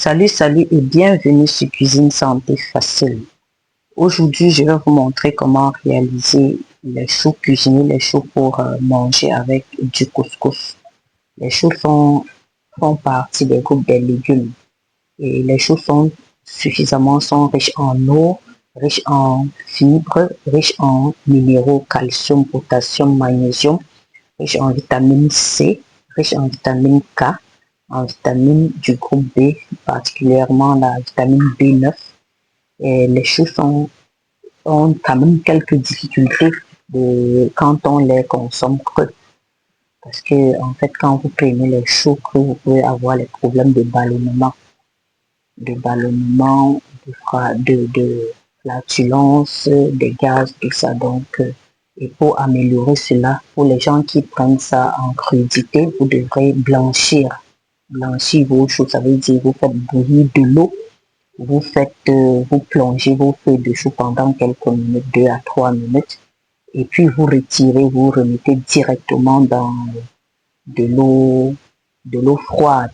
Salut et bienvenue sur Cuisine Santé Facile. Aujourd'hui, je vais vous montrer comment réaliser les choux, cuisiner les choux pour manger avec du couscous. Les choux font partie des groupes des légumes et les choux sont riches en eau, riches en fibres, riches en minéraux, calcium, potassium, magnésium, riches en vitamine C, riches en vitamine K, en vitamine du groupe B, particulièrement la vitamine B9. Et les choux ont quand même quelques difficultés quand on les consomme crus. Parce que, en fait, quand vous prenez les choux crus, vous pouvez avoir les problèmes de ballonnement, de flatulence, des gaz, tout ça. Donc, et pour améliorer cela, pour les gens qui prennent ça en crudité, vous devrez blanchir vos choux. Ça veut dire vous faites bouillir de l'eau, vous plongez vos feuilles de choux pendant quelques minutes, 2 à 3 minutes, et puis vous retirez, vous remettez directement dans de l'eau froide.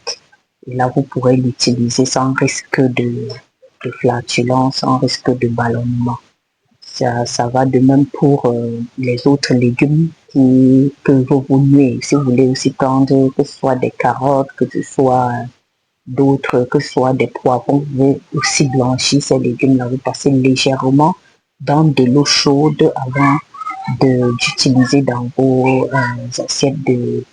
Et là, vous pourrez l'utiliser sans risque de flatulence, sans risque de ballonnement. Ça va de même pour les autres légumes qui peuvent vous nuire. Si vous voulez aussi prendre que ce soit des carottes, que ce soit d'autres, que ce soit des poivrons, vous pouvez aussi blanchir ces légumes-là. Vous passez légèrement dans de l'eau chaude avant d'utiliser dans vos assiettes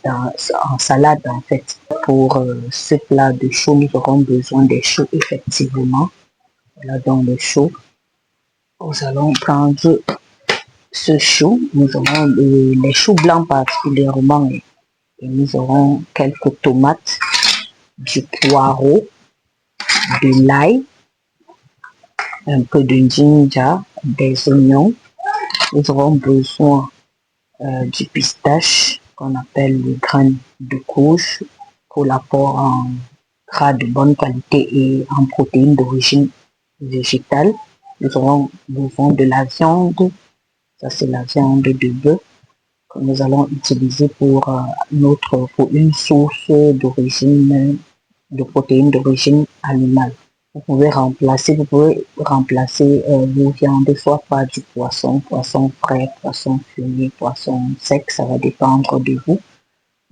en salade en fait. Pour ce plat de choux, nous aurons besoin des choux effectivement. Voilà donc le chou. Nous allons prendre ce chou. Nous aurons les choux blancs particulièrement. Et nous aurons quelques tomates, du poireau, de l'ail, un peu de ginger, des oignons. Nous aurons besoin du pistache qu'on appelle le grain de courge pour l'apport en gras de bonne qualité et en protéines d'origine végétale. Nous aurons besoin de la viande, ça c'est la viande de bœuf que nous allons utiliser pour pour une source d'origine de protéines d'origine animale. Vous pouvez remplacer vos viandes soit par du poisson frais, poisson fumé, poisson sec, ça va dépendre de vous,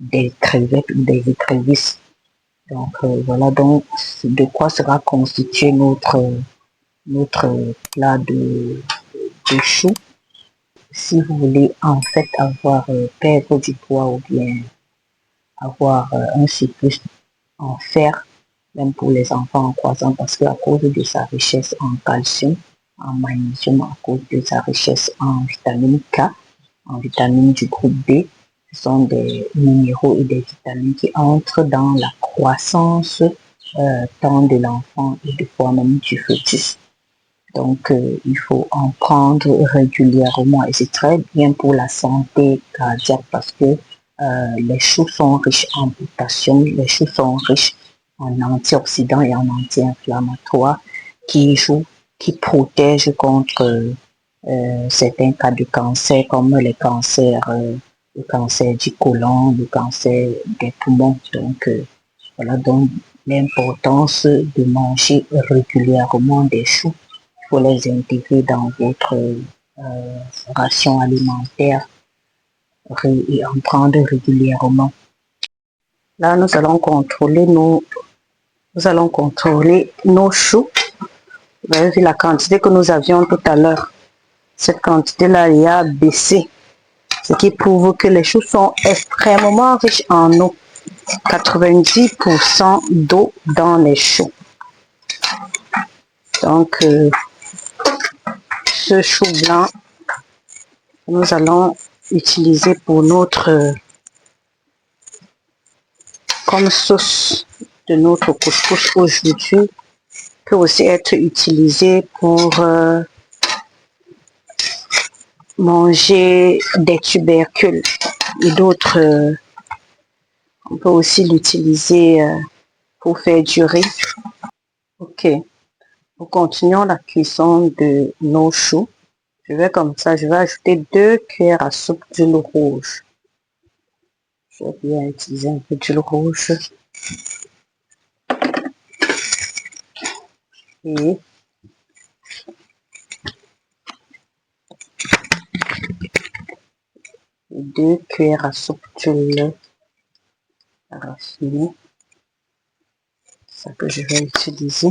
des crevettes ou des écrevisses. Donc voilà donc de quoi sera constitué notre plat de choux. Si vous voulez en fait perdre du poids ou bien avoir un surplus en fer, même pour les enfants en croissance, parce qu'à cause de sa richesse en calcium, en magnésium, à cause de sa richesse en vitamine K, en vitamine du groupe B, ce sont des minéraux et des vitamines qui entrent dans la croissance tant de l'enfant et de fois même du fœtus. Donc, il faut en prendre régulièrement et c'est très bien pour la santé cardiaque parce que les choux sont riches en potassium, les choux sont riches en antioxydants et en anti-inflammatoires qui protègent contre certains cas de cancer comme le cancer du côlon, le cancer des poumons. Donc, voilà donc l'importance de manger régulièrement des choux. Il faut les intégrer dans votre ration alimentaire et en prendre régulièrement. Là, nous allons contrôler nos choux. Vous avez vu la quantité que nous avions tout à l'heure. Cette quantité-là, il a baissé. Ce qui prouve que les choux sont extrêmement riches en eau. 90% d'eau dans les choux. Donc, ce chou blanc, nous allons utiliser pour comme sauce de notre couscous aujourd'hui, peut aussi être utilisé pour manger des tubercules et d'autres. On peut aussi l'utiliser pour faire du riz. Ok, nous continuons la cuisson de nos choux. Je vais ajouter 2 cuillères à soupe d'huile rouge. Je vais bien utiliser un peu d'huile rouge. et 2 cuillères à soupe de lait raffiné. Ça que je vais utiliser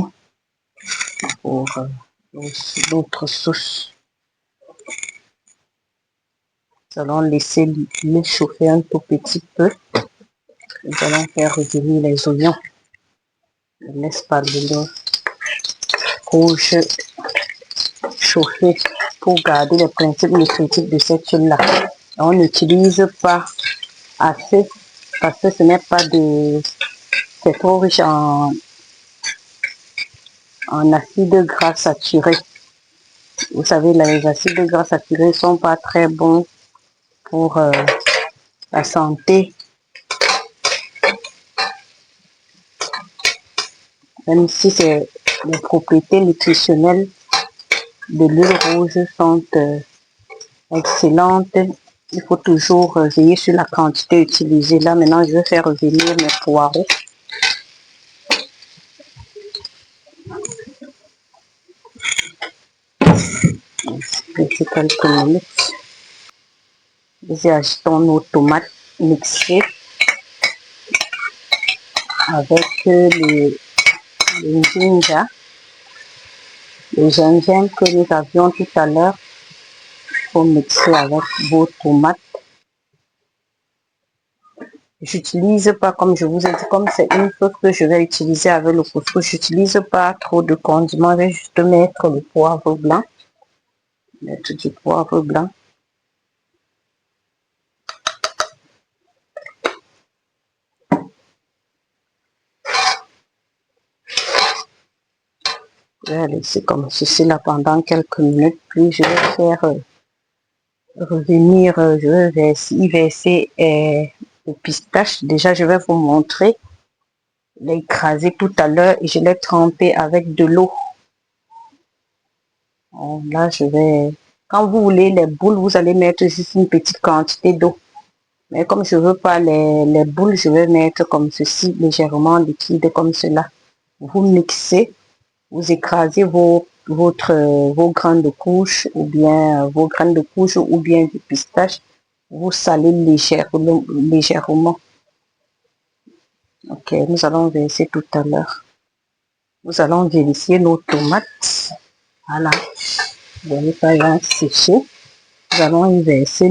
pour d'autres sauces. Nous allons laisser l'huile chauffer un tout petit peu. Nous allons faire revenir les oignons. Je laisse pas l'huile rouge chauffer pour garder les principes nutritifs de cette huile-là. On n'utilise pas assez parce que ce n'est pas de... C'est trop riche en acides gras saturés. Vous savez, les acides gras saturés ne sont pas très bons pour la santé. Même si les propriétés nutritionnelles de l'huile rouge sont excellentes, il faut toujours veiller sur la quantité utilisée. Là, maintenant, je vais faire revenir mes poireaux. Laissez quelques minutes. Nous ajoutons nos tomates mixées avec le ginger, le gingembre que nous avions tout à l'heure. Il faut mixer avec vos tomates. J'utilise pas, comme je vous ai dit, comme c'est une sauce que je vais utiliser avec le couscous, j'utilise pas trop de condiments. Je vais juste mettre le poivre blanc. Mettre du poivre blanc. Je vais laisser comme ceci là pendant quelques minutes, puis je vais faire revenir, je vais y verser le pistache. Déjà, je vais vous montrer. Je l'ai écrasé tout à l'heure et je l'ai trempé avec de l'eau. Là, je vais... Quand vous voulez les boules, vous allez mettre juste une petite quantité d'eau. Mais comme je veux pas les boules, je vais mettre comme ceci, légèrement liquide comme cela. Vous mixez. Vous écrasez vos grains de couche ou bien du pistache. Vous salez légèrement. Ok, nous allons verser tout à l'heure. Nous allons vérifier nos tomates. Voilà. Vous voyez pas, là, séché. Nous allons y verser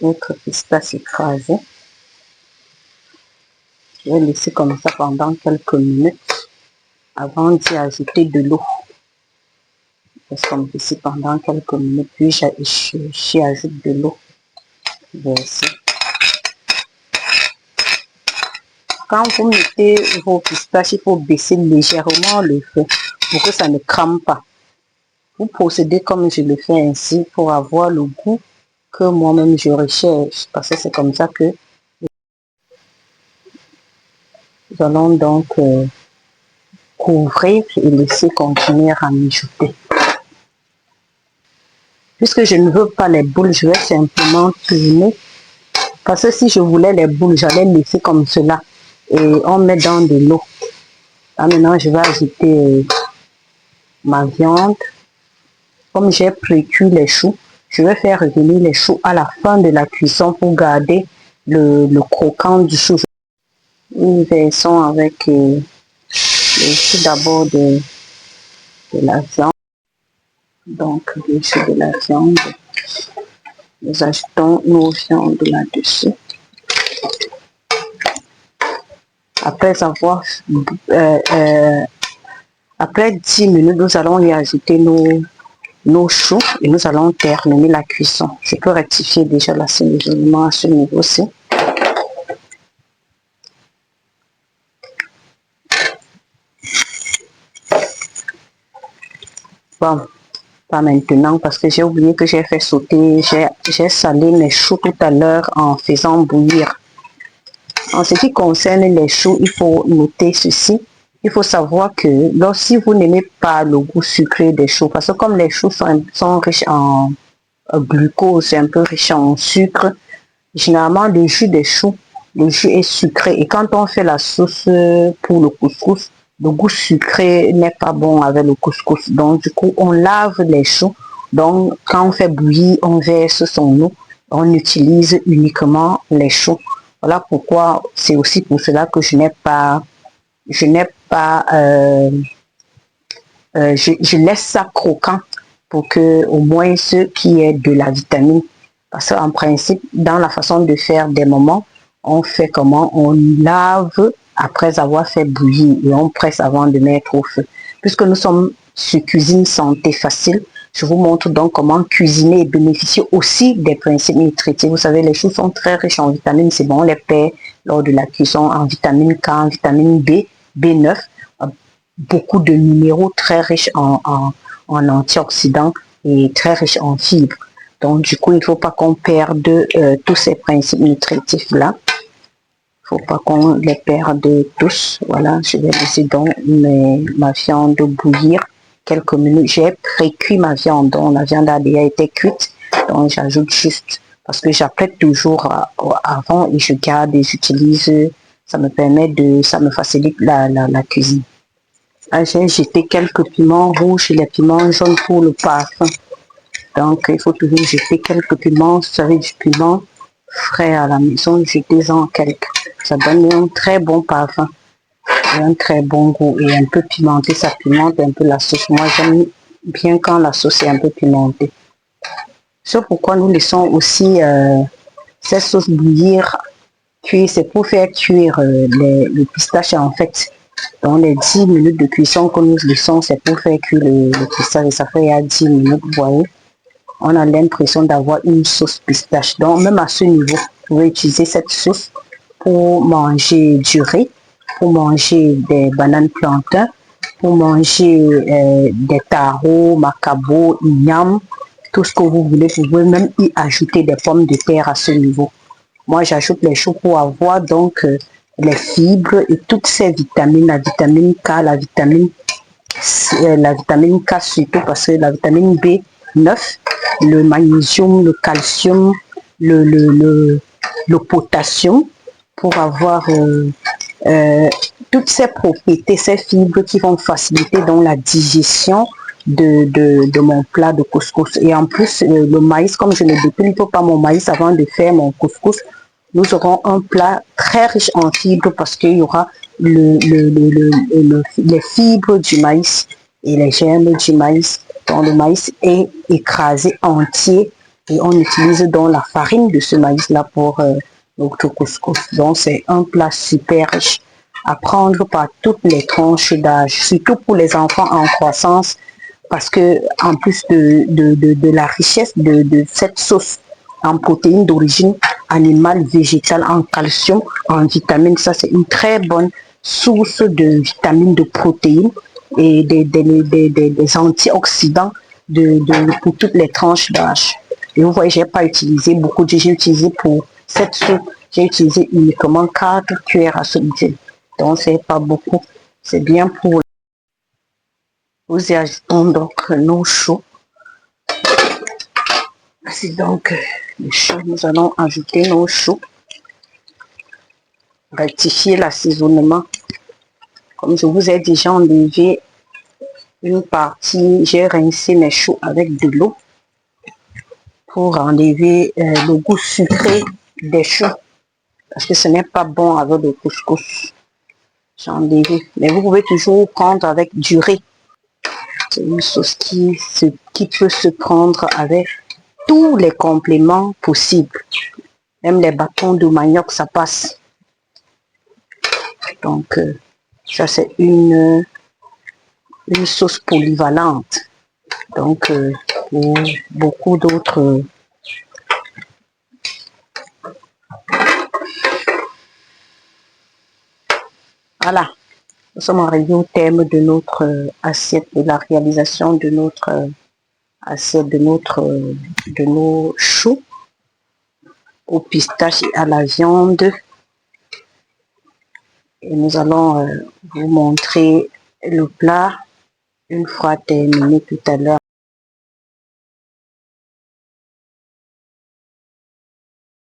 notre pistache écrasé. Je vais laisser comme ça pendant quelques minutes avant d'y ajouter de l'eau. Je laisse comme ici pendant quelques minutes, puis j'y ajoute de l'eau. Verser. Quand vous mettez vos pistaches, il faut baisser légèrement le feu pour que ça ne crame pas. Vous procédez comme je le fais ainsi pour avoir le goût que moi-même je recherche, parce que c'est comme ça que nous allons donc couvrir et laisser continuer à mijoter. Puisque je ne veux pas les boules, je vais simplement tourner. Parce que si je voulais les boules, j'allais laisser comme cela. Et on met dans de l'eau. Là maintenant, je vais ajouter ma viande. Comme j'ai pré-cuit les choux, je vais faire revenir les choux à la fin de la cuisson pour garder le croquant du chou. Nous versons avec le choux d'abord de la viande. Donc, le choux de la viande. Nous ajoutons nos viandes là-dessus. Après 10 minutes, nous allons y ajouter nos choux et nous allons terminer la cuisson. Je peux rectifier déjà l'assaisonnement à ce niveau-ci. Bon, pas maintenant parce que j'ai oublié que j'ai fait sauter, j'ai salé mes choux tout à l'heure en faisant bouillir. En ce qui concerne les choux, il faut noter ceci. Il faut savoir que si vous n'aimez pas le goût sucré des choux, parce que comme les choux sont riches en glucose, un peu riches en sucre, Généralement, le jus des choux, le jus est sucré. Et quand on fait la sauce pour le couscous, le goût sucré n'est pas bon avec le couscous. Donc, du coup, on lave les choux. Donc, quand on fait bouillir, on verse son eau. On utilise uniquement les choux. Voilà pourquoi, c'est aussi pour cela que je laisse ça croquant pour que au moins ce qui est de la vitamine. Parce qu'en principe, dans la façon de faire des moments, on fait comment? On lave après avoir fait bouillir et on presse avant de mettre au feu. Puisque nous sommes sur cuisine santé facile, je vous montre donc comment cuisiner et bénéficier aussi des principes nutritifs. Vous savez, les choux sont très riches en vitamines. C'est bon, on les perd lors de la cuisson en vitamine K, en vitamine B, B9, beaucoup de minéraux très riches en antioxydants et très riches en fibres. Donc, du coup, il ne faut pas qu'on perde tous ces principes nutritifs-là. Il ne faut pas qu'on les perde tous. Voilà, je vais laisser donc ma viande bouillir quelques minutes. J'ai pré-cuit ma viande, donc la viande a déjà été cuite. Donc, j'ajoute juste, parce que j'apprête toujours avant et je garde et j'utilise. Ça me facilite la cuisine. J'ai jeté quelques piments rouges et les piments jaunes pour le parfum. Donc, il faut toujours jeter quelques piments. Vous savez, du piment frais à la maison, jetez-en quelques. Ça donne un très bon parfum et un très bon goût. Et un peu pimenté, ça pimente un peu la sauce. Moi, j'aime bien quand la sauce est un peu pimentée. C'est pourquoi nous laissons aussi cette sauce bouillir, cuire. C'est pour faire cuire les pistaches en fait. Dans les 10 minutes de cuisson que nous laissons, c'est pour faire cuire le pistache et ça fait à 10 minutes, vous voyez. On a l'impression d'avoir une sauce pistache. Donc, même à ce niveau, vous pouvez utiliser cette sauce pour manger du riz, pour manger des bananes plantains, pour manger des tarots, macabo, igname, tout ce que vous voulez. Vous pouvez même y ajouter des pommes de terre à ce niveau. Moi, j'ajoute les choux pour avoir donc les fibres et toutes ces vitamines, la vitamine K, la vitamine K surtout parce que la vitamine B9, le magnésium, le calcium, le potassium, pour avoir toutes ces propriétés, ces fibres qui vont faciliter donc la digestion de mon plat de couscous. Et en plus, le maïs, comme je ne dépile pas mon maïs avant de faire mon couscous, nous aurons un plat très riche en fibres parce qu'il y aura les fibres du maïs et les germes du maïs. Donc le maïs est écrasé entier et on utilise donc la farine de ce maïs-là pour notre couscous. Donc c'est un plat super riche à prendre par toutes les tranches d'âge, surtout pour les enfants en croissance parce que en plus de la richesse de cette sauce en protéines d'origine animale, végétale, en calcium, en vitamines. Ça, c'est une très bonne source de vitamines, de protéines et des antioxydants pour toutes les tranches d'âge. Et vous voyez, je n'ai pas utilisé beaucoup de j'ai utilisé pour cette soupe, j'ai utilisé uniquement 4 cuillères à soupe d'huile. Donc, c'est pas beaucoup. C'est bien pour nous y ajoutons donc nos choux. C'est donc le choux, nous allons ajouter nos choux, rectifier l'assaisonnement. Comme je vous ai déjà enlevé une partie, j'ai rincé mes choux avec de l'eau pour enlever le goût sucré des choux. Parce que ce n'est pas bon avec le couscous. J'ai enlevé. Mais vous pouvez toujours prendre avec du riz. C'est une sauce qui peut se prendre avec tous les compléments possibles. Même les bâtons de manioc, ça passe. Donc, ça c'est une sauce polyvalente. Donc, pour beaucoup d'autres... Voilà. Nous sommes arrivés au thème de notre assiette, de la réalisation de notre assiette, de nos choux aux pistaches et à la viande. Et nous allons vous montrer le plat une fois terminé tout à l'heure.